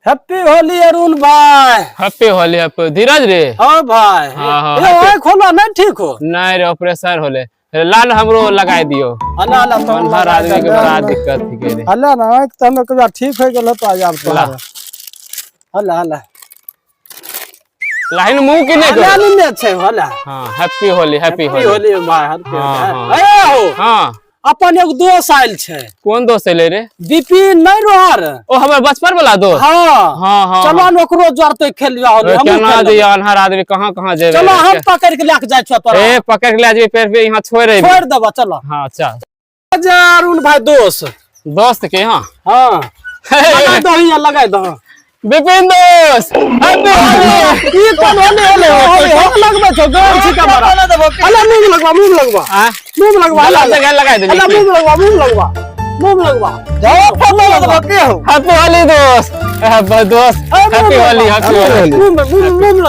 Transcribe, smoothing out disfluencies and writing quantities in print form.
Happy Holi Arun भाई। Happy Holi happy धीरज रे। हाँ भाई। हाँ, ये ओए खोला नहीं ठीक हो। नहीं रे ऑपरेशन होले लाल हमरो लगाई दियो। अल्लाह अल्लाह तो हर आदमी के बड़ा दिक्कत थी के रे। अल्लाह ना एक तने के ठीक हो गेल तो आज आप तो अल्लाह अल्लाह लाइन मुंह की नहीं अल्लाह नहीं अच्छे अल्लाह। हां happy Holi happy happy Holi भाई हैप्पी हाँ, होली। ए हो हां अपन एक दोस्त आइल छे। कौन दोस्त ले रे? बिपिन नहीं रोहर। ओ हमर बचपन वाला दोस्त। हां हां हां चलो न ओकरो जरते खेलिया होली हम केना दिया अनहर आदमी कहां जेबे। चलो हम पकड़ के लेके जाय छ तोरा। ए पकड़ के ले जेबे पैर पे यहां छोड़ रे। छोड़ देबा चलो। हां चल अरुण भाई दोस्त के हां हां लगा दो ही लगा दो। बिपिन दोस्त हैप्पी होली। ई कोन होली हम लगबे छ गोर छिका मारा। अल्लाह मुंह लगवा हां मुंह लगवा अल्लाह जगह लगाई दे। अल्लाह मुंह लगवा जाओ फोटो लगवा के हो। हैप्पी होली दोस्त। दोस्त हैप्पी होली हैप्पी होली। मुंह